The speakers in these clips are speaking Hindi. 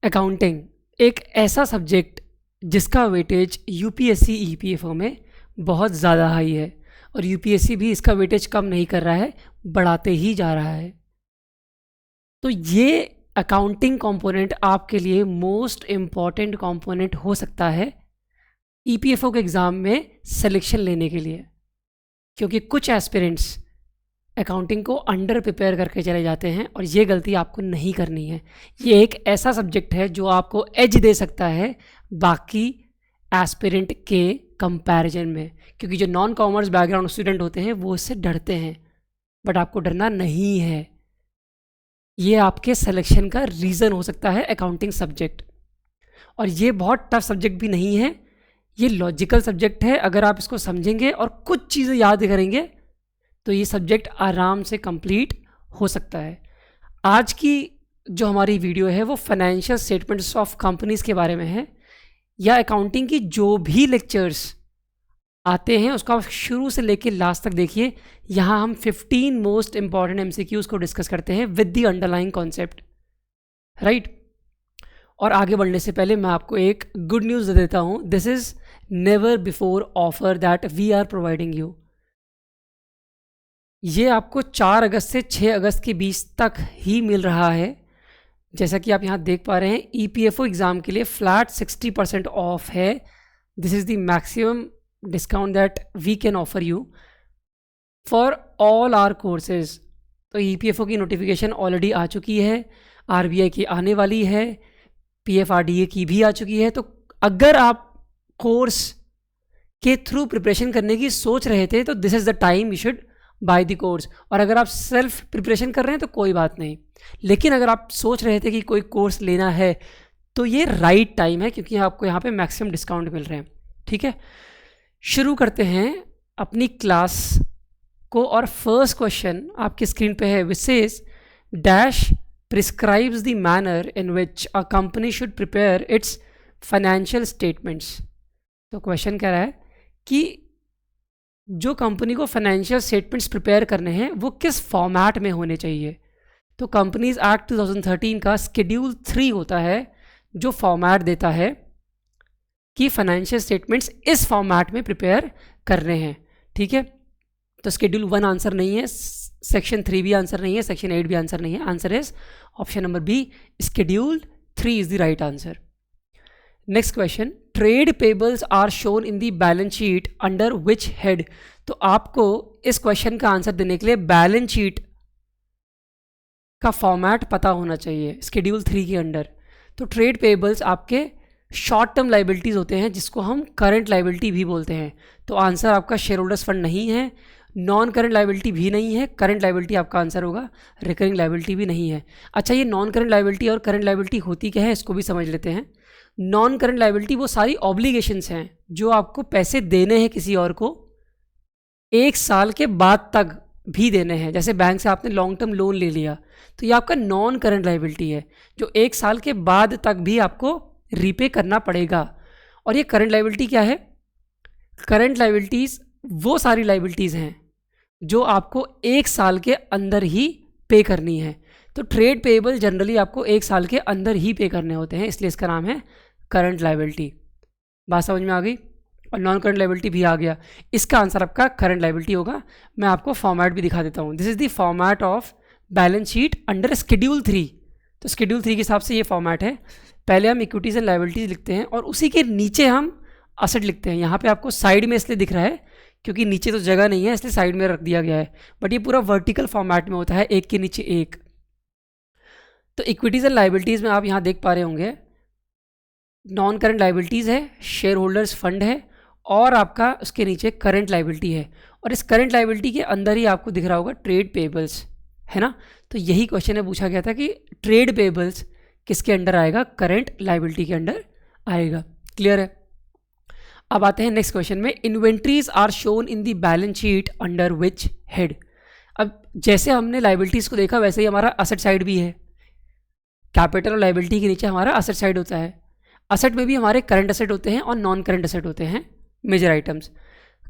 अकाउंटिंग एक ऐसा सब्जेक्ट जिसका वेटेज यूपीएससी ईपीएफओ में बहुत ज़्यादा हाई है और यूपीएससी भी इसका वेटेज कम नहीं कर रहा है, बढ़ाते ही जा रहा है। तो ये अकाउंटिंग कंपोनेंट आपके लिए मोस्ट इम्पॉर्टेंट कंपोनेंट हो सकता है ईपीएफओ के एग्ज़ाम में सिलेक्शन लेने के लिए, क्योंकि कुछ एस्पिरेंट्स अकाउंटिंग को अंडर प्रिपेयर करके चले जाते हैं और ये गलती आपको नहीं करनी है। ये एक ऐसा सब्जेक्ट है जो आपको एज दे सकता है बाकी एस्पिरेंट के कंपैरिजन में, क्योंकि जो नॉन कॉमर्स बैकग्राउंड स्टूडेंट होते हैं वो इससे डरते हैं, बट आपको डरना नहीं है। ये आपके सिलेक्शन का रीज़न हो सकता है अकाउंटिंग सब्जेक्ट। और ये बहुत टफ सब्जेक्ट भी नहीं है, ये लॉजिकल सब्जेक्ट है। अगर आप इसको समझेंगे और कुछ चीज़ें याद करेंगे तो ये सब्जेक्ट आराम से कंप्लीट हो सकता है। आज की जो हमारी वीडियो है वो फाइनेंशियल स्टेटमेंट्स ऑफ कंपनीज़ के बारे में है, या अकाउंटिंग की जो भी लेक्चर्स आते हैं उसको आप शुरू से लेकर लास्ट तक देखिए। यहाँ हम 15 मोस्ट इंपॉर्टेंट एमसीक्यूज़ को डिस्कस करते हैं with the underlying concept, right. और आगे बढ़ने से पहले मैं आपको एक गुड न्यूज़ दे देता हूँ। This is never before offer that we are providing you. ये आपको 4 अगस्त से 6 अगस्त के बीच तक ही मिल रहा है। जैसा कि आप यहाँ देख पा रहे हैं, ईपीएफओ एग्ज़ाम के लिए फ्लैट 60% ऑफ है। This is the maximum discount that we can offer you for all our courses. तो ईपीएफओ की नोटिफिकेशन ऑलरेडी आ चुकी है, आरबीआई की आने वाली है, पीएफआरडीए की भी आ चुकी है। तो अगर आप कोर्स के थ्रू प्रिपरेशन करने की सोच रहे थे तो this is the time you should by the course. और अगर आप सेल्फ प्रिपरेशन कर रहे हैं तो कोई बात नहीं, लेकिन अगर आप सोच रहे थे कि कोई कोर्स लेना है तो ये राइट टाइम है, क्योंकि आपको यहाँ पे मैक्सिमम डिस्काउंट मिल रहे हैं। ठीक है, शुरू करते हैं अपनी क्लास को। और फर्स्ट क्वेश्चन आपकी स्क्रीन पे है, which says dash prescribes the manner in which a company should prepare it's financial statements. तो क्वेश्चन कह रहा है कि जो कंपनी को फाइनेंशियल स्टेटमेंट्स प्रिपेयर करने हैं वो किस फॉर्मेट में होने चाहिए। तो कंपनीज एक्ट 2013 का शेड्यूल 3 होता है जो फॉर्मेट देता है कि फाइनेंशियल स्टेटमेंट्स इस फॉर्मेट में प्रिपेयर कर रहे हैं। ठीक है, तो शेड्यूल 1 आंसर नहीं है, सेक्शन 3 भी आंसर नहीं है, सेक्शन 8 भी आंसर नहीं है। Answer is option number B, schedule 3 is the right answer. Next question, trade payables are shown in the balance sheet under which head. तो आपको इस क्वेश्चन का आंसर देने के लिए बैलेंस शीट का फॉर्मेट पता होना चाहिए शेड्यूल 3 के अंडर। तो ट्रेड पेबल्स आपके शॉर्ट टर्म लाइबिलिटीज़ होते हैं जिसको हम करंट लाइबिलिटी भी बोलते हैं। तो आंसर आपका शेयर होल्डर्स फंड नहीं है, नॉन करंट लाइबिलिटी भी नहीं है, करंट लाइबिलिटी आपका आंसर होगा, रिकरिंग लाइबिलिटी भी नहीं है। अच्छा, ये नॉन करंट लाइबिलिटी और करंट लाइबिलिटी होती क्या है इसको भी समझ लेते हैं। नॉन करंट लाइबिलिटी वो सारी ऑब्लिगेशंस हैं जो आपको पैसे देने हैं किसी और को 1 साल के बाद तक भी देने हैं। जैसे बैंक से आपने लॉन्ग टर्म लोन ले लिया तो ये आपका नॉन करंट लाइबिलिटी है जो 1 साल के बाद तक भी आपको रीपे करना पड़ेगा। और ये करंट लाइबिलिटी क्या है? करंट लाइबिलिटीज़ वो सारी लाइबिलिटीज़ हैं जो आपको 1 साल के अंदर ही पे करनी है। तो ट्रेड पेएबल जनरली आपको 1 साल के अंदर ही पे करने होते हैं, इसलिए इसका नाम है करंट लाइबिलिटी। बात समझ में आ गई? और नॉन करंट लाइबिलिटी भी आ गया। इसका आंसर आपका करंट लाइबिलिटी होगा। मैं आपको फॉर्मेट भी दिखा देता हूँ। This is the format of balance sheet under schedule 3। तो शेड्यूल 3 के हिसाब से ये फॉर्मेट है। पहले हम इक्विटीज़ एंड लाइबिलिटीज़ लिखते हैं और उसी के नीचे हम असेट लिखते हैं। यहाँ पे आपको साइड में इसलिए दिख रहा है क्योंकि नीचे तो जगह नहीं है, इसलिए साइड में रख दिया गया है, बट ये पूरा वर्टिकल फॉर्मेट में होता है, एक के नीचे एक। तो इक्विटीज़ एंड लाइबिलिटीज़ में आप यहाँ देख पा रहे होंगे नॉन करंट लाइबिलिटीज़ है, शेयर होल्डर्स फंड है और आपका उसके नीचे करंट लाइबिलिटी है। और इस करंट लाइबिलिटी के अंदर ही आपको दिख रहा होगा ट्रेड पेबल्स, है ना। तो यही क्वेश्चन में पूछा गया था कि ट्रेड पेबल्स किसके अंडर आएगा? करंट लाइबिलिटी के अंडर आएगा। क्लियर है? अब आते हैं नेक्स्ट क्वेश्चन में, inventories are shown in the balance sheet under which head. अब जैसे हमने लाइबिलिटीज़ को देखा वैसे ही हमारा असेट साइड भी है। कैपिटल और लाइबिलिटी के नीचे हमारा असेट साइड होता है। असेट में भी हमारे करंट असेट होते हैं और नॉन करंट असेट होते हैं, मेजर आइटम्स।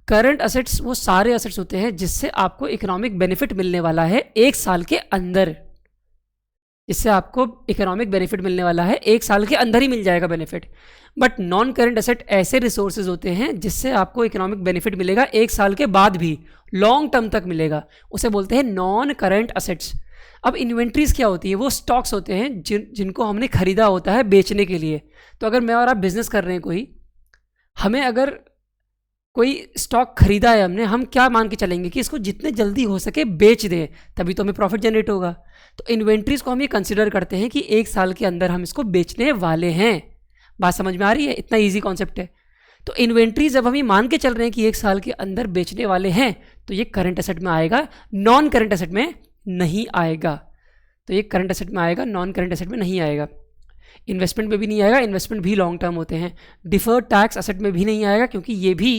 करंट असेट्स वो सारे असेट्स होते हैं जिससे आपको इकोनॉमिक बेनिफिट मिलने वाला है 1 साल के अंदर। जिससे आपको इकोनॉमिक बेनिफिट मिलने वाला है, 1 साल के अंदर ही मिल जाएगा benefit. But non current asset ऐसे रिसोर्सेज होते हैं जिससे आपको इकोनॉमिक बेनिफिट मिलेगा 1 साल के बाद भी, लॉन्ग टर्म तक मिलेगा, उसे बोलते हैं नॉन करेंट एसेट्स। अब इन्वेंट्रीज क्या होती है? वो स्टॉक्स होते हैं जिनको हमने खरीदा होता है बेचने के लिए। तो अगर मैं और आप बिजनेस कर रहे हैं कोई, हमें अगर कोई स्टॉक खरीदा है हमने, हम क्या मान के चलेंगे कि इसको जितने जल्दी हो सके बेच दें, तभी तो हमें प्रॉफिट जनरेट होगा। तो इन्वेंट्रीज को हम ये कंसिडर करते हैं कि 1 साल के अंदर हम इसको बेचने वाले हैं। बात समझ में आ रही है? इतना ईजी कॉन्सेप्ट है। तो इन्वेंट्री जब हम ये मान के चल रहे हैं कि 1 साल के अंदर बेचने वाले हैं, तो ये करंट एसेट में आएगा, नॉन करंट एसेट में नहीं आएगा। तो ये करंट एसेट में आएगा, नॉन करंट एसेट में नहीं आएगा। इन्वेस्टमेंट में भी नहीं आएगा, इन्वेस्टमेंट भी लॉन्ग टर्म होते हैं। डिफर्ड टैक्स एसेट में भी नहीं आएगा, क्योंकि ये भी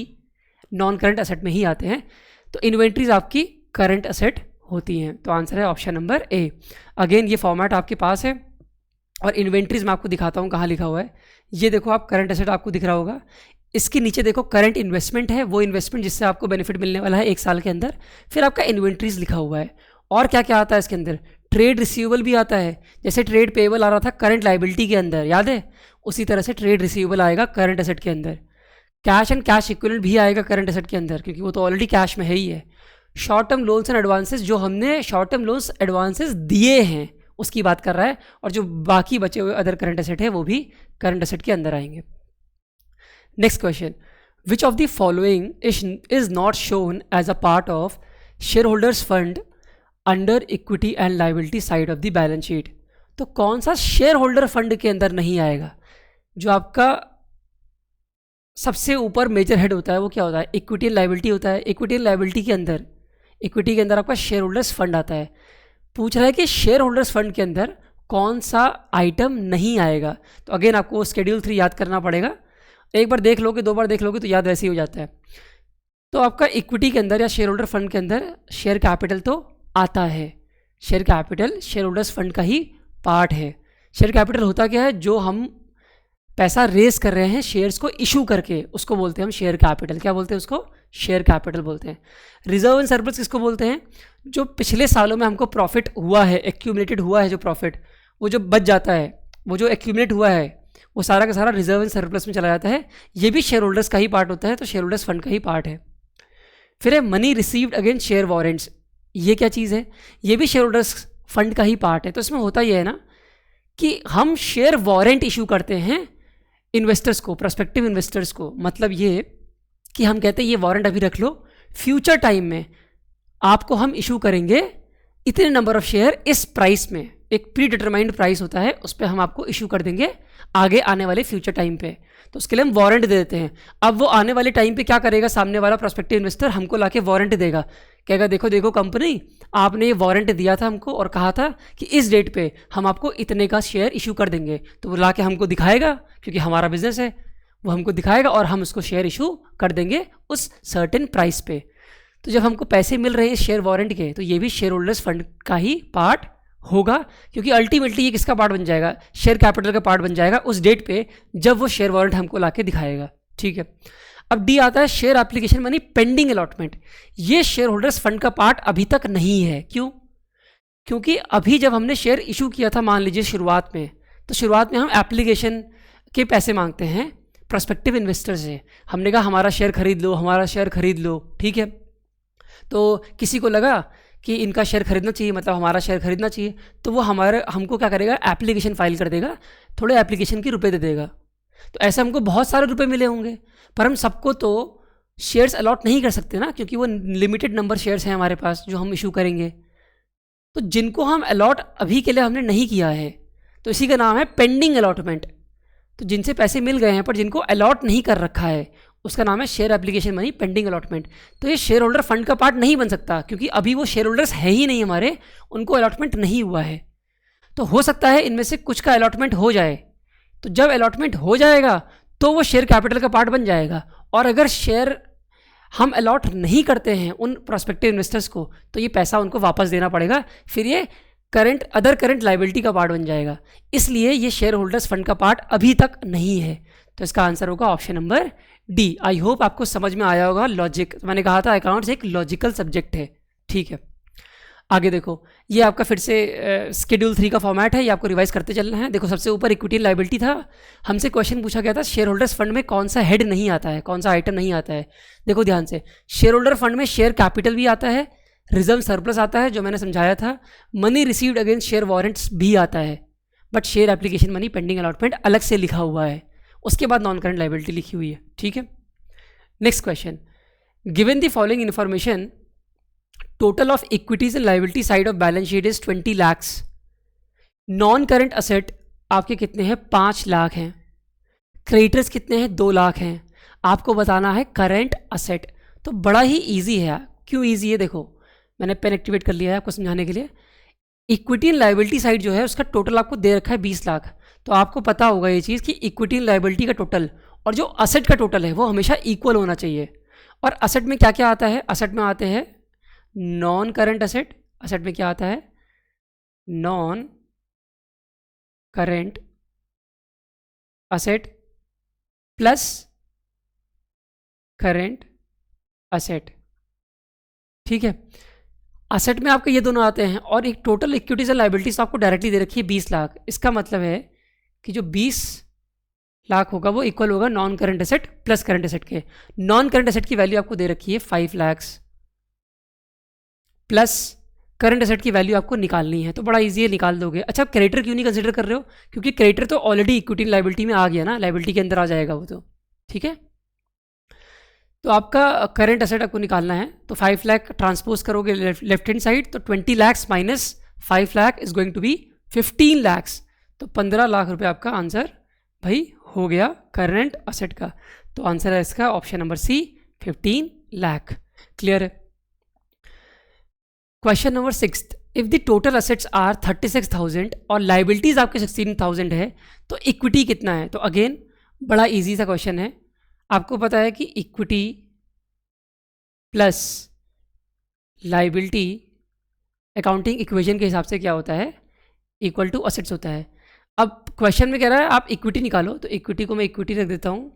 नॉन करंट एसेट में ही आते हैं। तो इन्वेंट्रीज आपकी करंट एसेट होती हैं। तो आंसर है ऑप्शन नंबर ए। अगेन ये फॉर्मेट आपके पास है, और इन्वेंट्रीज मैं आपको दिखाता हूँ कहाँ लिखा हुआ है। ये देखो, आप करंट एसेट आपको दिख रहा होगा, इसके नीचे देखो करंट इन्वेस्टमेंट है, वो इन्वेस्टमेंट जिससे आपको बेनिफिट मिलने वाला है 1 साल के अंदर। फिर आपका इन्वेंट्रीज लिखा हुआ है। और क्या क्या आता है इसके अंदर? ट्रेड रिसीवेबल भी आता है। जैसे ट्रेड पेएबल आ रहा था करंट लाइबिलिटी के अंदर, याद है? उसी तरह से ट्रेड रिसीवेबल आएगा करंट एसेट के अंदर। कैश एंड कैश इक्विवेलेंट भी आएगा करंट एसेट के अंदर, क्योंकि वो तो ऑलरेडी कैश में है ही है। Short term loans and advances, जो हमने शॉर्ट टर्म लोन्स एडवांसेस दिए हैं उसकी बात कर रहा है, और जो बाकी बचे हुए अदर करंट एसेट है वो भी करंट एसेट के अंदर आएंगे। Next question, which of the following is not shown as a part of shareholders fund under equity and liability side of the balance sheet? तो कौन सा शेयर होल्डर फंड के अंदर नहीं आएगा? जो आपका सबसे ऊपर मेजर हेड होता है वो क्या होता है? इक्विटी एंड लाइबिलिटी होता है। इक्विटी एंड लाइबिलिटी के अंदर, इक्विटी के अंदर आपका शेयर होल्डर्स फंड आता है। पूछ रहा है कि शेयर होल्डर्स फंड के अंदर कौन सा आइटम नहीं आएगा। तो अगेन आपको शेड्यूल 3 याद करना पड़ेगा। एक बार देख लोगे, 2 बार देख लोगे तो याद वैसे ही हो जाता है। तो आपका इक्विटी के अंदर या शेयर होल्डर फंड के अंदर शेयर कैपिटल तो आता है। Share capital share holders fund का ही पार्ट है। शेयर कैपिटल होता क्या है? जो हम पैसा रेस कर रहे हैं शेयर्स को इशू करके, उसको बोलते हैं हम शेयर कैपिटल। क्या बोलते हैं उसको? शेयर कैपिटल बोलते हैं। रिजर्व एंड सरप्लस किसको बोलते हैं? जो पिछले सालों में हमको प्रॉफिट हुआ है, एक्यूमुलेटेड हुआ है, जो प्रॉफिट वो जो बच जाता है, वो जो एक्यूमुलेट हुआ है, वो सारा का सारा रिजर्व एंड सरप्लस में चला जाता है। ये भी शेयर होल्डर्स का ही पार्ट होता है, तो शेयर होल्डर्स फंड का ही पार्ट है। फिर है money received against share warrants. ये क्या चीज़ है? ये भी शेयर होल्डर्स फंड का ही पार्ट है। तो इसमें होता यह है ना कि हम शेयर वारंट इशू करते हैं इन्वेस्टर्स को, प्रोस्पेक्टिव इन्वेस्टर्स को। मतलब ये कि हम कहते हैं ये वारंट अभी रख लो, फ्यूचर टाइम में आपको हम इशू करेंगे इतने नंबर ऑफ शेयर इस प्राइस में, एक प्री डिटरमाइंड प्राइस होता है, उस पर हम आपको इशू कर देंगे आगे आने वाले फ्यूचर टाइम पे। तो उसके लिए हम वारंट दे देते हैं। अब वो आने वाले टाइम पे क्या करेगा? सामने वाला प्रोस्पेक्टिव इन्वेस्टर हमको लाके वारंट देगा, कहेगा देखो देखो कंपनी, आपने ये वारंट दिया था हमको और कहा था कि इस डेट पे हम आपको इतने का शेयर इशू कर देंगे। तो वो लाके हमको दिखाएगा, क्योंकि हमारा बिजनेस है, वो हमको दिखाएगा और हम उसको शेयर इशू कर देंगे उस सर्टेन प्राइस पे। तो जब हमको पैसे मिल रहे हैं शेयर वारंट के, तो ये भी शेयर होल्डर्स फंड का ही पार्ट होगा, क्योंकि अल्टीमेटली ये किसका पार्ट बन जाएगा? शेयर कैपिटल का पार्ट बन जाएगा उस डेट पे जब वो शेयर वारंट हमको लाके दिखाएगा। ठीक है। अब डी आता है share application money pending allotment. ये शेयर होल्डर्स फंड का पार्ट अभी तक नहीं है। क्यों? क्योंकि अभी जब हमने शेयर इशू किया था, मान लीजिए शुरुआत में, तो शुरुआत में हम एप्लीकेशन के पैसे मांगते हैं प्रोस्पेक्टिव इन्वेस्टर से। हमने कहा हमारा शेयर खरीद लो, हमारा शेयर खरीद लो। ठीक है। तो किसी को लगा कि इनका शेयर खरीदना चाहिए, मतलब हमारा शेयर खरीदना चाहिए, तो वो हमको क्या करेगा? एप्लीकेशन फाइल कर देगा, थोड़े एप्लीकेशन के रुपए दे देगा। तो ऐसे हमको बहुत सारे रुपए मिले होंगे, पर हम सबको तो शेयर्स अलॉट नहीं कर सकते ना, क्योंकि वो लिमिटेड नंबर शेयर्स हैं हमारे पास जो हम इशू करेंगे। तो जिनको हम अलॉट अभी के लिए हमने नहीं किया है, तो इसी का नाम है पेंडिंग अलॉटमेंट। तो जिनसे पैसे मिल गए हैं पर जिनको अलॉट नहीं कर रखा है, उसका नाम है share application money pending allotment. तो ये शेयर होल्डर फंड का पार्ट नहीं बन सकता, क्योंकि अभी वो शेयर होल्डर्स है ही नहीं हमारे, उनको अलॉटमेंट नहीं हुआ है। तो हो सकता है इनमें से कुछ का अलॉटमेंट हो जाए, तो जब अलॉटमेंट हो जाएगा तो वो शेयर कैपिटल का पार्ट बन जाएगा। और अगर शेयर हम अलॉट नहीं करते हैं उन प्रोस्पेक्टिव इन्वेस्टर्स को, तो ये पैसा उनको वापस देना पड़ेगा, फिर ये अदर करंट लाइबिलिटी का पार्ट बन जाएगा। इसलिए ये शेयर होल्डर्स फंड का पार्ट अभी तक नहीं है। तो इसका आंसर होगा option number D. I hope आपको समझ में आया होगा लॉजिक। मैंने कहा था अकाउंट्स एक लॉजिकल सब्जेक्ट है। ठीक है। आगे देखो, ये आपका फिर से शेड्यूल 3 का फॉर्मेट है, ये आपको रिवाइज करते चलना है। देखो सबसे ऊपर इक्विटी लायबिलिटी था, हमसे क्वेश्चन पूछा गया था शेयर होल्डर्स फंड में कौन सा हेड नहीं आता है, कौन सा आइटम नहीं आता है। देखो ध्यान से, शेयर होल्डर फंड में शेयर कैपिटल भी आता है, रिजर्व सरप्लस आता है जो मैंने समझाया था, money received against share warrants भी आता है, but share application money pending allotment अलग से लिखा हुआ है, उसके बाद नॉन करंट लायबिलिटी लिखी हुई है। ठीक है, next question, given the following information total of equities and liability side of balance sheet is 20 lakhs, non current asset आपके कितने हैं 5 लाख हैं, क्रेडिटर्स कितने हैं 2 लाख हैं, आपको बताना है करंट असेट। तो बड़ा ही इजी है। क्यों इजी है, देखो मैंने पेन एक्टिवेट कर लिया है आपको समझाने के लिए। इक्विटी एंड लायबिलिटी साइड जो है उसका टोटल आपको दे रखा है 20 लाख, तो आपको पता होगा ये चीज़ कि इक्विटी एंड लायबिलिटी का टोटल और जो असेट का टोटल है वो हमेशा इक्वल होना चाहिए। और असेट में क्या क्या आता है, असेट में आते हैं नॉन करंट असेट, असेट में क्या आता है non current asset plus current asset. ठीक है, असेट में आपके ये दोनों आते हैं और एक टोटल इक्विटीज एंड लायबिलिटीज आपको डायरेक्टली दे रखी है 20 लाख। इसका मतलब है कि जो 20 लाख होगा वो इक्वल होगा non current asset plus current asset के। नॉन करंट एसेट की वैल्यू आपको दे रखी है 5 लाख प्लस करंट एसेट की वैल्यू आपको निकालनी है, तो बड़ा इजी है, निकाल दोगे। अच्छा, आप क्रेडिटर क्यों नहीं कंसिडर कर रहे हो, क्योंकि क्रेडिटर तो ऑलरेडी इक्विटी लायबिलिटी में आ गया ना, लायबिलिटी के अंदर आ जाएगा वो तो। ठीक है, तो आपका करंट एसेट आपको निकालना है, तो 5 लाख ट्रांसपोज करोगे लेफ्ट हैंड साइड, तो 20 lakh minus 5 lakh is going to be 15 lakh, तो 15 लाख रुपए आपका आंसर भाई हो गया करंट असेट का। तो आंसर है इसका option number C 15 lakh. Clear है। Question number 6, if the total assets are 36,000 और लाइबिलिटीज आपके 16,000 है, तो इक्विटी कितना है। तो अगेन बड़ा इजी सा क्वेश्चन है, आपको पता है कि equity plus liability accounting equation के हिसाब से क्या होता है, इक्वल टू असेट्स होता है। अब क्वेश्चन में कह रहा है आप इक्विटी निकालो, तो इक्विटी को मैं इक्विटी रख देता हूँ,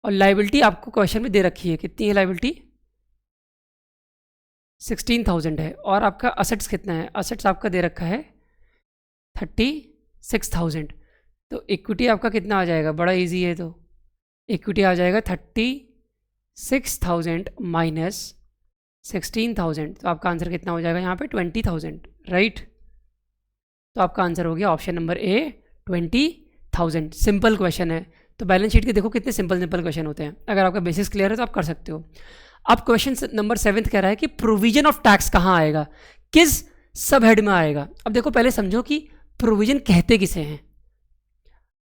और लाइबिलिटी आपको क्वेश्चन में दे रखी है, कितनी है लाइबिलिटी 16,000 है, और आपका असेट्स कितना है, असेट्स आपका दे रखा है 36,000। तो इक्विटी आपका कितना आ जाएगा, बड़ा इजी है, तो इक्विटी आ जाएगा 36,000 माइनस 16,000, तो आपका आंसर कितना हो जाएगा यहाँ पे 20,000, राइट। तो आपका आंसर हो गया option number A 20,000। Simple question है, तो बैलेंस शीट के देखो कितने सिंपल सिंपल क्वेश्चन होते हैं, अगर आपका बेसिस क्लियर है तो आप कर सकते हो। अब क्वेश्चन नंबर 7 कह रहा है कि प्रोविजन ऑफ टैक्स कहाँ आएगा, किस सब हेड में आएगा। अब देखो पहले समझो कि प्रोविजन कहते किसे हैं।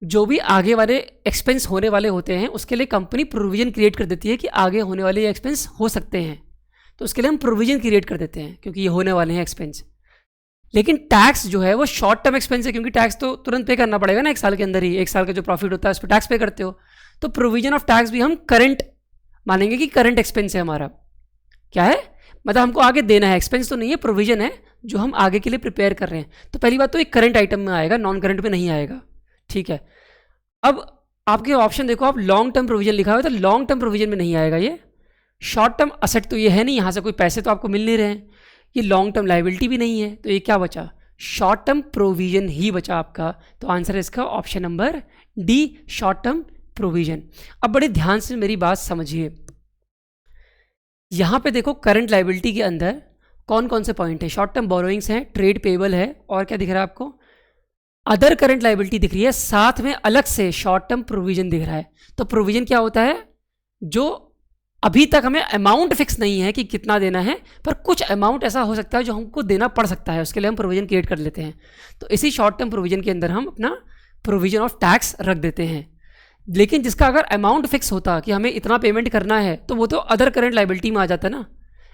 जो भी आगे वाले एक्सपेंस होने वाले होते हैं उसके लिए कंपनी प्रोविजन क्रिएट कर देती है कि आगे होने वाले एक्सपेंस हो सकते हैं, तो उसके लिए हम प्रोविजन क्रिएट कर देते हैं क्योंकि ये होने वाले हैं एक्सपेंस। लेकिन टैक्स जो है वो शॉर्ट टर्म एक्सपेंस है, क्योंकि टैक्स तो तुरंत पे करना पड़ेगा ना, 1 साल के अंदर ही, 1 साल का जो प्रॉफिट होता है उस पर टैक्स पे करते हो। तो प्रोविजन ऑफ टैक्स भी हम करंट मानेंगे कि करंट एक्सपेंस है हमारा, क्या है मतलब हमको आगे देना है, एक्सपेंस तो नहीं है, प्रोविजन है जो हम आगे के लिए प्रिपेयर कर रहे हैं। तो पहली बात तो एक करंट आइटम में आएगा, नॉन करंट में नहीं आएगा। ठीक है, अब आपके ऑप्शन देखो, आप लॉन्ग टर्म प्रोविजन लिखा हुआ है, तो लॉन्ग टर्म प्रोविजन में नहीं आएगा ये। शॉर्ट टर्म असेट तो ये है नहीं, यहाँ से कोई पैसे तो आपको मिल नहीं रहे हैं, ये लॉन्ग टर्म लाइबिलिटी भी नहीं है, तो ये क्या बचा, शॉर्ट टर्म प्रोविजन ही बचा आपका। तो आंसर है इसका option number D short term provision. अब बड़े ध्यान से मेरी बात समझिए, यहां पे देखो करंट लायबिलिटी के अंदर कौन कौन से पॉइंट है, शॉर्ट टर्म बोरोइंग्स है, ट्रेड पेबल है, और क्या दिख रहा है आपको, अदर करंट लायबिलिटी दिख रही है, साथ में अलग से शॉर्ट टर्म प्रोविजन दिख रहा है। तो प्रोविजन क्या होता है, जो अभी तक हमें अमाउंट फिक्स नहीं है कि कितना देना है, पर कुछ अमाउंट ऐसा हो सकता है जो हमको देना पड़ सकता है, उसके लिए हम प्रोविजन क्रिएट कर लेते हैं। तो इसी शॉर्ट टर्म प्रोविजन के अंदर हम अपना प्रोविजन ऑफ टैक्स रख देते हैं। लेकिन जिसका अगर अमाउंट फिक्स होता कि हमें इतना पेमेंट करना है, तो वो तो अदर करंट लायबिलिटी में आ जाता ना।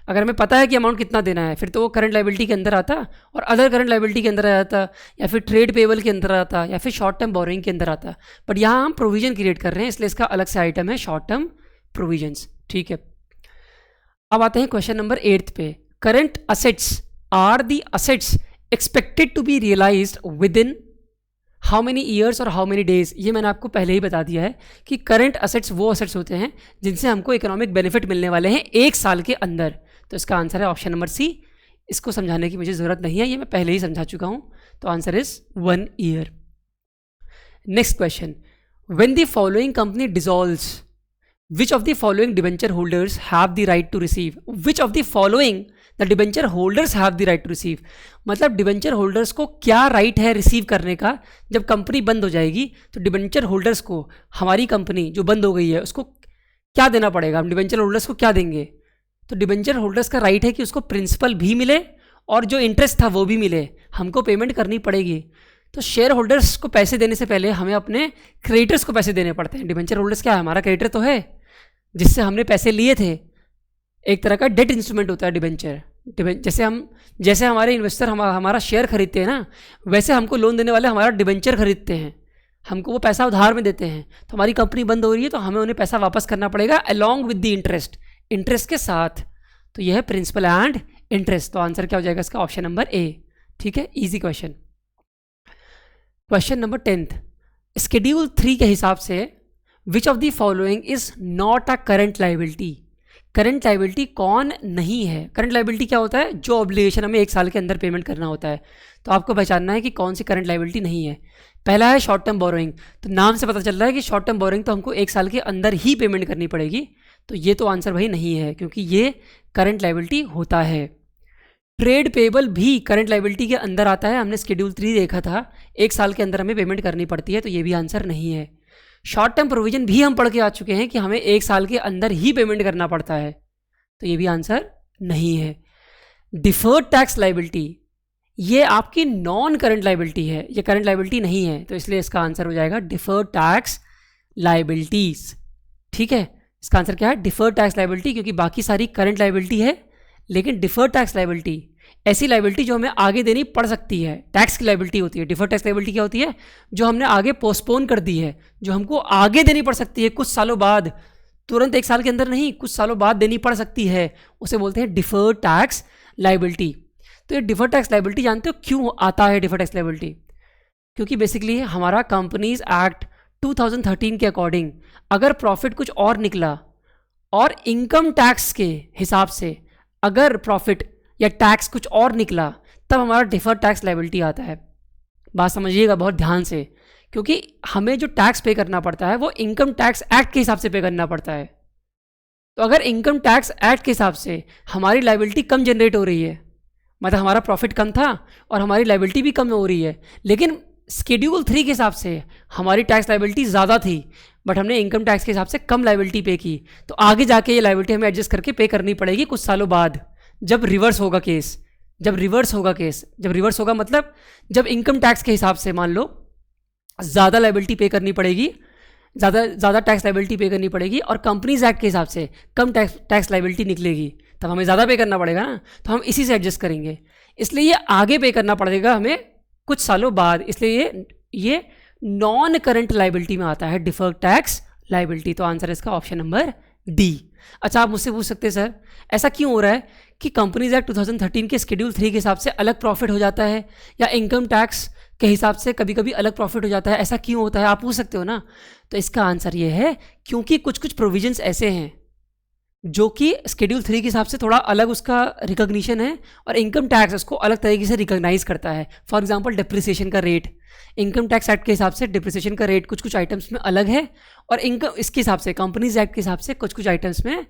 अगर हमें पता है कि अमाउंट कितना देना है, फिर तो वो करंट लायबिलिटी के अंदर आता और अदर करंट लायबिलिटी के अंदर आ जाता, या फिर ट्रेड पेबल के अंदर आता, या फिर शॉर्ट टर्म बोरोइंग के अंदर आता। बट यहाँ हम प्रोविजन क्रिएट कर रहे हैं, इसलिए इसका अलग से आइटम है शॉर्ट टर्म प्रोविजंस। ठीक है, अब आते हैं क्वेश्चन नंबर 8 पे। Current assets are the assets expected to be realised within how many years और हाउ मेनी डेज। ये मैंने आपको पहले ही बता दिया है कि करंट असेट्स वो असेट्स होते हैं जिनसे हमको इकोनॉमिक बेनिफिट मिलने वाले हैं 1 साल के अंदर। तो इसका आंसर है ऑप्शन नंबर सी इसको समझाने की मुझे ज़रूरत नहीं है, ये मैं पहले ही समझा चुका हूँ। तो answer is 1 year. Next question, when the following company dissolves, which of the following debenture holders have the right to receive? which of the following the debenture holders have the right to receive? मतलब डिबेंचर होल्डर्स को क्या राइट है रिसीव करने का? जब कंपनी बंद हो जाएगी तो डिबेंचर होल्डर्स को, हमारी कंपनी जो बंद हो गई है उसको क्या देना पड़ेगा? हम डिबेंचर होल्डर्स को क्या देंगे? तो डिबेंचर होल्डर्स का राइट है कि उसको प्रिंसिपल भी मिले और जो इंटरेस्ट था वो भी मिले, हमको पेमेंट करनी पड़ेगी। तो शेयर होल्डर्स को पैसे देने से पहले हमें अपने क्रेडिटर्स को पैसे देने पड़ते हैं। डिबेंचर होल्डर्स क्या है? हमारा क्रेडिटर तो है जिससे हमने पैसे लिए थे, एक तरह का डेट इंस्ट्रूमेंट होता है डिबेंचर। जैसे हमारे इन्वेस्टर हमारा शेयर खरीदते हैं ना, वैसे हमको लोन देने वाले हमारा डिबेंचर खरीदते हैं, हमको वो पैसा उधार में देते हैं। तो हमारी कंपनी बंद हो रही है तो हमें उन्हें पैसा वापस करना पड़ेगा अलॉन्ग विद द इंटरेस्ट के साथ। तो यह है प्रिंसिपल एंड इंटरेस्ट। तो आंसर क्या हो जाएगा इसका? Option number A. ठीक है, easy question. Question number 10th, schedule 3 के हिसाब से विच of the following is not a current liability? Current liability कौन नहीं है? करंट लाइबिलिटी क्या होता है? जो ऑब्लिगेशन हमें 1 साल के अंदर पेमेंट करना होता है। तो आपको पहचानना है कि कौन सी करंट लाइबिलिटी नहीं है। पहला है शॉर्ट टर्म बोरोइंग। तो नाम से पता चल रहा है कि शॉर्ट टर्म बोरोइंग तो हमको 1 साल के अंदर ही पेमेंट करनी पड़ेगी। तो ये तो आंसर भाई नहीं है, क्योंकि ये करंट लाइबिलिटी होता है। ट्रेड पेबल भी करंट लाइबिलिटी के अंदर आता है, हमने शेड्यूल 3 देखा था, 1 साल के अंदर हमें पेमेंट करनी पड़ती है। तो ये भी आंसर नहीं है। शॉर्ट टर्म प्रोविजन भी हम पढ़ के आ चुके हैं कि हमें 1 साल के अंदर ही पेमेंट करना पड़ता है। तो ये भी आंसर नहीं है। डिफर्ड टैक्स लाइबिलिटी, ये आपकी नॉन करंट लाइबिलिटी है, ये करंट लाइबिलिटी नहीं है। तो इसलिए इसका आंसर हो जाएगा डिफर्ड टैक्स लाइबिलिटीज। ठीक है, इसका आंसर क्या है? डिफर्ड टैक्स लाइबिलिटी, क्योंकि बाकी सारी करंट लाइबिलिटी है, लेकिन डिफर्ड टैक्स लाइबिलिटी ऐसी लाइबिलिटी जो हमें आगे देनी पड़ सकती है, टैक्स की लाइबिलिटी होती है। डिफर्ड टैक्स लाइबिलिटी क्या होती है? जो हमने आगे पोस्टपोन कर दी है, जो हमको आगे देनी पड़ सकती है कुछ सालों बाद, तुरंत 1 साल के अंदर नहीं, कुछ सालों बाद देनी पड़ सकती है, उसे बोलते हैं डिफर्ड टैक्स लाइबिलिटी। तो ये डिफर्ड टैक्स लाइबिलिटी जानते हो क्यों आता है डिफर्ड टैक्स लाइबिलिटी? क्योंकि बेसिकली हमारा कंपनीज एक्ट 2013 के अकॉर्डिंग अगर प्रॉफिट कुछ और निकला और इनकम टैक्स के हिसाब से अगर प्रॉफिट या टैक्स कुछ और निकला, तब हमारा डिफर्ड टैक्स लाइबिलिटी आता है। बात समझिएगा बहुत ध्यान से, क्योंकि हमें जो टैक्स पे करना पड़ता है वो इनकम टैक्स एक्ट के हिसाब से पे करना पड़ता है। तो अगर इनकम टैक्स एक्ट के हिसाब से हमारी लाइबिलिटी कम जनरेट हो रही है, मतलब हमारा प्रॉफिट कम था और हमारी लाइबिलिटी भी कम हो रही है, लेकिन शेड्यूल 3 के हिसाब से हमारी टैक्स लाइबिलिटी ज़्यादा थी बट हमने इनकम टैक्स के हिसाब से कम लाइबिलिटी पे की, तो आगे जाके ये लाइबिलिटी हमें एडजस्ट करके पे करनी पड़ेगी कुछ सालों बाद, जब रिवर्स होगा केस। जब रिवर्स होगा मतलब जब इनकम टैक्स के हिसाब से मान लो ज़्यादा लाइबिलिटी पे करनी पड़ेगी, ज़्यादा टैक्स लाइबिलिटी पे करनी पड़ेगी और कंपनीज एक्ट के हिसाब से कम टैक्स लाइबिलिटी निकलेगी, तब हमें ज़्यादा पे करना पड़ेगा ना। तो हम इसी से एडजस्ट करेंगे, इसलिए ये आगे पे करना पड़ेगा हमें कुछ सालों बाद, इसलिए ये नॉन करंट लाइबिलिटी में आता है डिफर्ड टैक्स लाइबिलिटी। तो आंसर है इसका ऑप्शन नंबर डी। अच्छा, आप मुझसे पूछ सकते हैं सर ऐसा क्यों हो रहा है कि कंपनीज एक्ट 2013 के शेड्यूल 3 के हिसाब से अलग प्रॉफिट हो जाता है या इनकम टैक्स के हिसाब से कभी कभी अलग प्रॉफिट हो जाता है, ऐसा क्यों होता है? आप पूछ सकते हो ना। तो इसका आंसर ये है क्योंकि कुछ प्रोविजंस ऐसे हैं जो कि शेड्यूल 3 के हिसाब से थोड़ा अलग उसका रिकॉग्निशन है और इनकम टैक्स उसको अलग तरीके से रिकॉग्नाइज करता है। फॉर एग्जांपल डिप्रिसिएशन का रेट, इनकम टैक्स एक्ट के हिसाब से डिप्रिसिएशन का रेट कुछ आइटम्स में अलग है और इनकम इसके हिसाब से कंपनीज एक्ट के हिसाब से कुछ आइटम्स में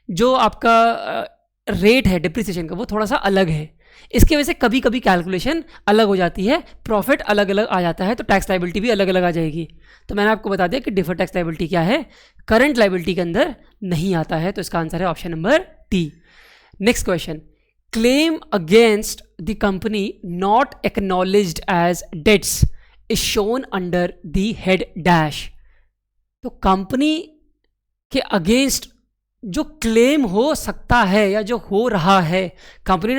जो आपका रेट है डिप्रिसिएशन का वो थोड़ा सा अलग है। इसकी वजह से कभी कभी कैलकुलेशन अलग हो जाती है, प्रॉफिट अलग अलग आ जाता है, तो टैक्स लाइबिलिटी भी अलग अलग आ जाएगी। तो मैंने आपको बता दिया कि डिफर्ड टैक्स लाइबिलिटी क्या है, करंट लाइबिलिटी के अंदर नहीं आता है। तो इसका आंसर है option number D. Next question, claim against the company not acknowledged as debts is shown under the head dash. तो कंपनी के अगेंस्ट जो क्लेम हो सकता है या जो हो रहा है, कंपनी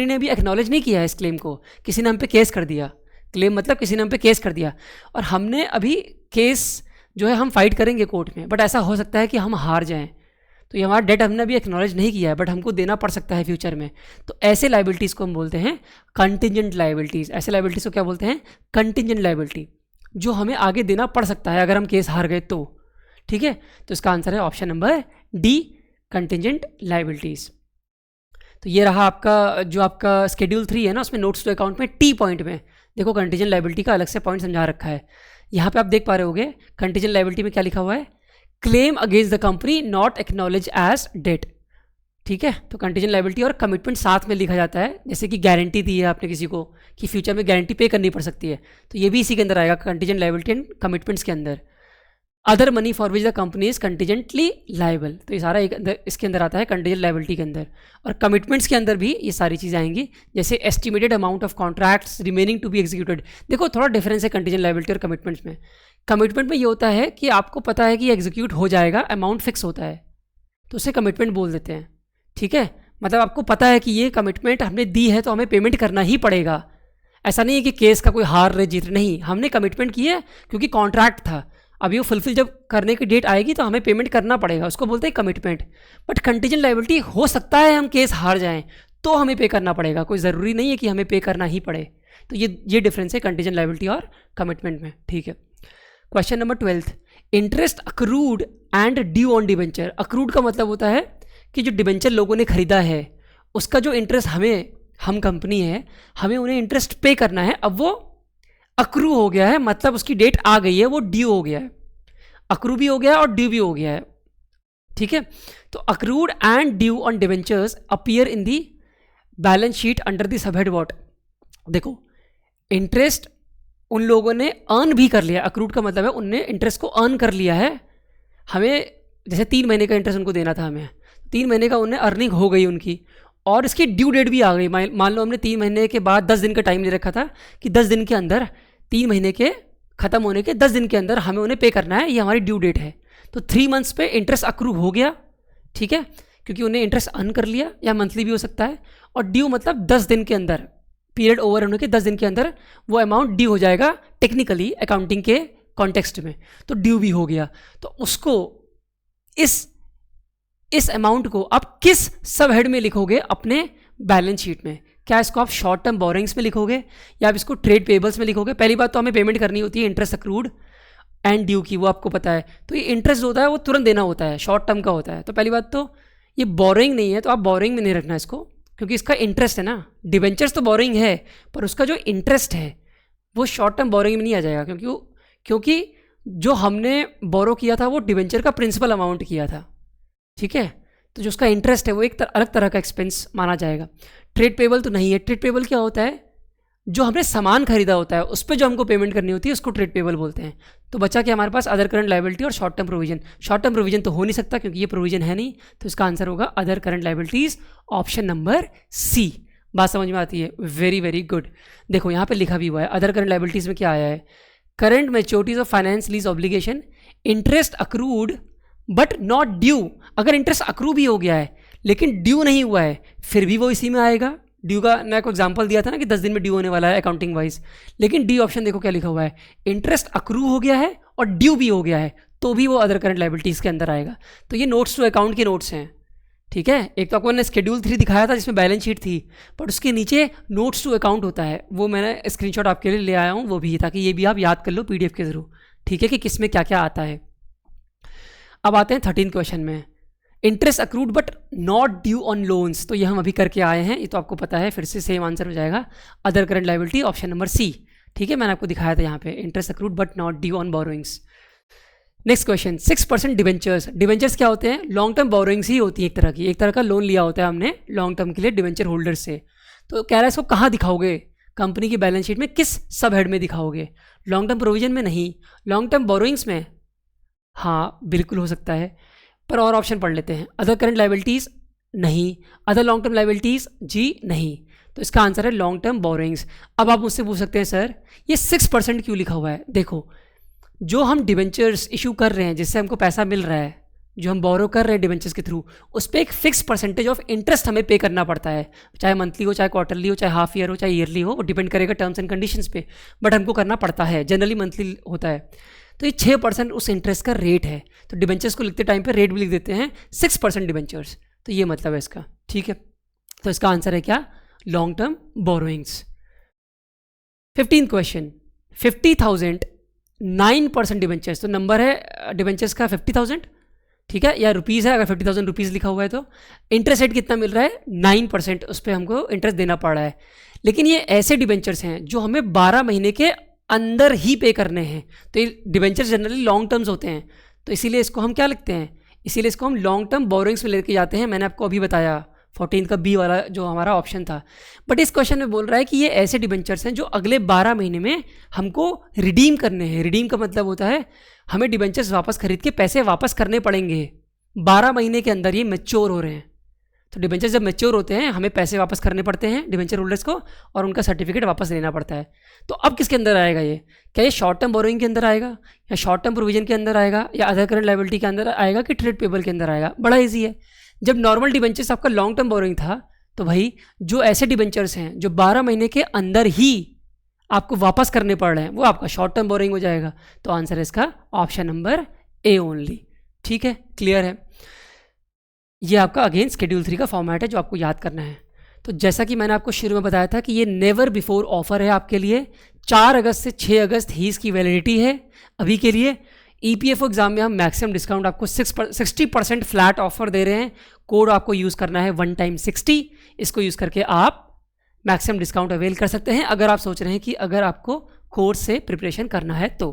ने भी एक्नॉलेज नहीं किया है इस क्लेम को, किसी ने हम पे केस कर दिया, क्लेम मतलब किसी ने हम पे केस कर दिया और हमने अभी केस जो है हम फाइट करेंगे कोर्ट में, बट ऐसा हो सकता है कि हम हार जाएं, तो ये हमारा डेट हमने अभी एक्नॉलेज नहीं किया है बट हमको देना पड़ सकता है फ्यूचर में। तो ऐसे लाइबिलिटीज़ को हम बोलते हैं कंटिजेंट लाइबिलिटीज़। ऐसे लाइबिलिटीज़ को क्या बोलते हैं? कंटिजेंट लाइबिलिटी, जो हमें आगे देना पड़ सकता है अगर हम केस हार गए तो। ठीक है, तो इसका आंसर है option number D, contingent liabilities. तो ये रहा आपका जो आपका Schedule 3 है ना, उसमें नोट्स टू अकाउंट में टी पॉइंट में देखो कंटीजेंट लायबिलिटी का अलग से पॉइंट समझा रखा है। यहाँ पे आप देख पा रहे होगे कंटीजेंट लायबिलिटी में क्या लिखा हुआ है, claim against the company not acknowledge as debt. ठीक है, तो कंटीजेंट लायबिलिटी और कमिटमेंट साथ में लिखा जाता है, जैसे कि गारंटी दी है आपने किसी को कि फ्यूचर में गारंटी पे करनी पड़ सकती है, तो ये भी इसी के अंदर आएगा, कंटीजेंट लायबिलिटी एंड कमिटमेंट्स के अंदर। Other money for which the company is contingently liable, तो ये सारा एक इसके अंदर आता है कंटीजेंट लायबिलिटी के अंदर। और कमिटमेंट्स के अंदर भी ये सारी चीज़ें आएंगी, जैसे estimated amount of contracts remaining to be executed. देखो थोड़ा डिफरेंस है कंटीजेंट लायबिलिटी और कमिटमेंट्स में। कमिटमेंट में ये होता है कि आपको पता है कि एग्जीक्यूट हो जाएगा, अमाउंट फिक्स होता है, तो उसे कमिटमेंट बोल देते हैं। ठीक है, मतलब आपको पता है कि ये कमिटमेंट हमने दी है तो हमें पेमेंट करना ही पड़ेगा। ऐसा नहीं है कि केस का कोई हार रहे जीत रहे, नहीं, हमने कमिटमेंट की है क्योंकि कॉन्ट्रैक्ट था, अभी वो फुलफिल जब करने की डेट आएगी तो हमें पेमेंट करना पड़ेगा, उसको बोलते हैं कमिटमेंट। बट कंटीजेंट लायबिलिटी हो सकता है हम केस हार जाएं तो हमें पे करना पड़ेगा, कोई ज़रूरी नहीं है कि हमें पे करना ही पड़े। तो ये डिफरेंस है कंटीजेंट लायबिलिटी और कमिटमेंट में। ठीक है, question number 12, interest accrued and due on debenture. Accrued का मतलब होता है कि जो डिबेंचर लोगों ने खरीदा है उसका जो इंटरेस्ट हम कंपनी है, हमें उन्हें इंटरेस्ट पे करना है, अब वो अक्रू हो गया है, मतलब उसकी डेट आ गई है, वो ड्यू हो गया है। अक्रू भी हो गया है और ड्यू भी हो गया है। ठीक है, तो accrued and due on debentures appear in the balance sheet under the subhead what. देखो इंटरेस्ट उन लोगों ने अर्न भी कर लिया, अक्रूड का मतलब है उनने इंटरेस्ट को अर्न कर लिया है। हमें जैसे 3 महीने का इंटरेस्ट उनको देना था, हमें 3 महीने का उन्हें अर्निंग हो गई उनकी, और इसकी ड्यू डेट भी आ गई। मान लो हमने 3 महीने के बाद 10 दिन का टाइम ले रखा था कि 10 दिन के अंदर, 3 महीने के ख़त्म होने के 10 दिन के अंदर हमें उन्हें पे करना है, ये हमारी ड्यू डेट है। तो 3 मंथ्स पे इंटरेस्ट अक्रू हो गया। ठीक है, क्योंकि उन्हें इंटरेस्ट अर्न कर लिया, या मंथली भी हो सकता है। और ड्यू मतलब 10 दिन के अंदर, पीरियड ओवर होने के 10 दिन के अंदर वो अमाउंट ड्यू हो जाएगा टेक्निकली अकाउंटिंग के कॉन्टेक्स्ट में, तो ड्यू भी हो गया। तो उसको इस अमाउंट को आप किस सब हेड में लिखोगे अपने बैलेंस शीट में? क्या इसको आप शॉर्ट टर्म बोरिंग्स में लिखोगे या आप इसको ट्रेड पेबल्स में लिखोगे? पहली बात तो हमें पेमेंट करनी होती है इंटरेस्ट अक्रूड एंड ड्यू की, वो आपको पता है। तो ये इंटरेस्ट होता है वो तुरंत देना होता है, शॉर्ट टर्म का होता है। तो पहली बात तो ये बोरिंग नहीं है, तो आप बोरिंग में नहीं रखना इसको, क्योंकि इसका इंटरेस्ट है ना। डिबेंचर्स तो बोरिंग है पर उसका जो इंटरेस्ट है वो शॉर्ट टर्म बोरिंग में नहीं आ जाएगा, क्योंकि जो हमने बोरो किया था वो डिबेंचर का प्रिंसिपल अमाउंट किया था। ठीक है, तो जो उसका इंटरेस्ट है वो एक अलग तरह का एक्सपेंस माना जाएगा। ट्रेड पेबल तो नहीं है। ट्रेड पेबल क्या होता है? जो हमने सामान खरीदा होता है उस पर जो हमको पेमेंट करनी होती है उसको ट्रेड पेबल बोलते हैं। तो बचा कि हमारे पास अदर करंट लायबिलिटी और short term provision. Short term provision तो हो नहीं सकता क्योंकि ये प्रोविजन है नहीं, तो इसका आंसर होगा other current liabilities, option number C. बात समझ में आती है? Very very good. देखो यहाँ पे लिखा भी हुआ है अदर करंट लायबिलिटीज में क्या आया है, current मैच्योरिटीज of finance lease obligation, interest accrued but not due. अगर इंटरेस्ट अक्रू भी हो गया है लेकिन ड्यू नहीं हुआ है फिर भी वो इसी में आएगा। ड्यू का मैं आपको एग्जांपल दिया था ना कि 10 दिन में ड्यू होने वाला है अकाउंटिंग वाइज, लेकिन डी ऑप्शन देखो क्या लिखा हुआ है, इंटरेस्ट अक्रू हो गया है और ड्यू भी हो गया है तो भी वो अदर करंट लायबिलिटीज़ के अंदर आएगा। तो ये नोट्स टू अकाउंट के नोट्स हैं। ठीक है, एक तो आपको मैंने Schedule 3 दिखाया था जिसमें बैलेंस शीट थी, बट उसके नीचे नोट्स टू अकाउंट होता है, वो मैंने स्क्रीनशॉट आपके लिए ले आया हूँ, वो भी ताकि ये भी आप याद कर लो PDF के थ्रू। ठीक है, कि किस में क्या क्या आता है। अब आते हैं 13 क्वेश्चन में, interest accrued but not due on loans. तो ये हम अभी करके आए हैं, ये तो आपको पता है, फिर से सेम आंसर हो जाएगा other current liability, option number C. ठीक है, मैंने आपको दिखाया था यहाँ पे interest accrued but not due on borrowings. Next question, 6% debentures. Debentures क्या होते हैं? लॉन्ग टर्म बोरोइंग्स ही होती है, एक तरह का लोन लिया होता है हमने लॉन्ग टर्म के लिए डिवेंचर होल्डर से। तो कह रहा है इसको कहाँ दिखाओगे कंपनी की बैलेंस शीट में, किस सब हेड में दिखाओगे? लॉन्ग टर्म प्रोविजन में नहीं, लॉन्ग टर्म बोरोइंग्स में हाँ बिल्कुल हो सकता है, पर और ऑप्शन पढ़ लेते हैं। अदर करंट लायबिलिटीज़ नहीं, अदर लॉन्ग टर्म लायबिलिटीज़ जी नहीं, तो इसका आंसर है लॉन्ग टर्म बोरोइंग्स। अब आप मुझसे पूछ सकते हैं सर ये 6% क्यों लिखा हुआ है? देखो जो हम डिवेंचर्स इशू कर रहे हैं, जिससे हमको पैसा मिल रहा है, जो हम बोरो कर रहे हैं डिवेंचर्स के थ्रू, उस पर एक फिक्स परसेंटेज ऑफ इंटरेस्ट हमें पे करना पड़ता है, चाहे मंथली हो, चाहे क्वार्टरली हो, चाहे हाफ ईयर हो, चाहे ईयरली हो, वो डिपेंड करेगा टर्म्स एंड कंडीशंस पे, बट हमको करना पड़ता है, जनरली मंथली होता है। तो ये 6% उस इंटरेस्ट का रेट है। तो डिवेंचर्स को लिखते टाइम पे रेट भी लिख देते हैं 6% डिवेंचर्स, तो ये मतलब है इसका। ठीक है, तो इसका आंसर है क्या? Long term borrowings. 15 question, 50,000 9% debentures, तो नंबर है डिवेंचर्स का 50,000। ठीक है, या रुपीज़ है, अगर 50,000 रुपीज़ लिखा हुआ है तो इंटरेस्ट रेट कितना मिल रहा है 9%, उस पर हमको इंटरेस्ट देना पड़ रहा है। लेकिन ये ऐसे डिबेंचर्स हैं जो हमें 12 महीने के अंदर ही पे करने हैं, तो ये डिबेंचर्स जनरली लॉन्ग टर्म्स होते हैं, तो इसीलिए इसको हम क्या लिखते हैं, इसीलिए इसको हम लॉन्ग टर्म बोरोइंग्स में लेके जाते हैं। मैंने आपको अभी बताया 14 का बी वाला जो हमारा ऑप्शन था। बट इस क्वेश्चन में बोल रहा है कि ये ऐसे डिबेंचर्स हैं जो अगले 12 महीने में हमको रिडीम करने हैं। रिडीम का मतलब होता है हमें डिबेंचर्स वापस खरीद के पैसे वापस करने पड़ेंगे, 12 महीने के अंदर ये मैच्योर हो रहे हैं। तो डिबेंचर्स जब मैच्योर होते हैं हमें पैसे वापस करने पड़ते हैं डिबेंचर होल्डर्स को, और उनका सर्टिफिकेट वापस लेना पड़ता है। तो अब किसके अंदर आएगा ये, क्या ये शॉर्ट टर्म बोरोइंग के अंदर आएगा, या शॉर्ट टर्म प्रोविजन के अंदर आएगा, या अदर करंट लायबिलिटी के अंदर आएगा, कि ट्रेड पेबल के अंदर आएगा? बड़ा ईजी है। जब नॉर्मल डिबेंचर्स आपका लॉन्ग टर्म बोरोइंग था, तो भाई जो ऐसे डिबेंचर्स हैं जो 12 महीने के अंदर ही आपको वापस करने पड़ रहे हैं, वो आपका शॉर्ट टर्म बोरोइंग हो जाएगा। तो आंसर है इसका ऑप्शन नंबर ए ओनली। ठीक है, क्लियर है। ये आपका अगेन शेड्यूल 3 का फॉर्मेट है जो आपको याद करना है। तो जैसा कि मैंने आपको शुरू में बताया था कि ये नेवर बिफोर ऑफर है आपके लिए। 4 अगस्त से 6 अगस्त ही इसकी वैलिडिटी है अभी के लिए। EPFO एग्जाम में हम मैक्सिमम डिस्काउंट आपको 60% फ्लैट ऑफर दे रहे हैं। कोड आपको यूज़ करना है 1 टाइम 60। इसको यूज़ करके आप मैक्सिमम डिस्काउंट अवेल कर सकते हैं अगर आप सोच रहे हैं कि अगर आपको कोर्स से प्रिपरेशन करना है तो।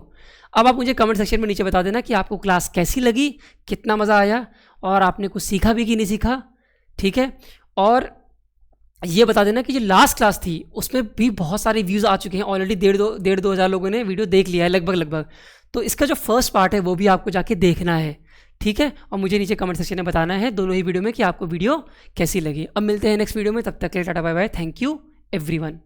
अब आप मुझे कमेंट सेक्शन में नीचे बता देना कि आपको क्लास कैसी लगी, कितना मज़ा आया, और आपने कुछ सीखा भी कि नहीं सीखा। ठीक है, और ये बता देना कि जो लास्ट क्लास थी उसमें भी बहुत सारे व्यूज़ आ चुके हैं ऑलरेडी। 1,500 हज़ार लोगों ने वीडियो देख लिया है लगभग। तो इसका जो फर्स्ट पार्ट है वो भी आपको जाके देखना है। ठीक है, और मुझे नीचे कमेंट सेक्शन में बताना है दोनों ही वीडियो में कि आपको वीडियो कैसी लगी। अब मिलते हैं नेक्स्ट वीडियो में, तब तक के लिए tata bye bye, thank you everyone.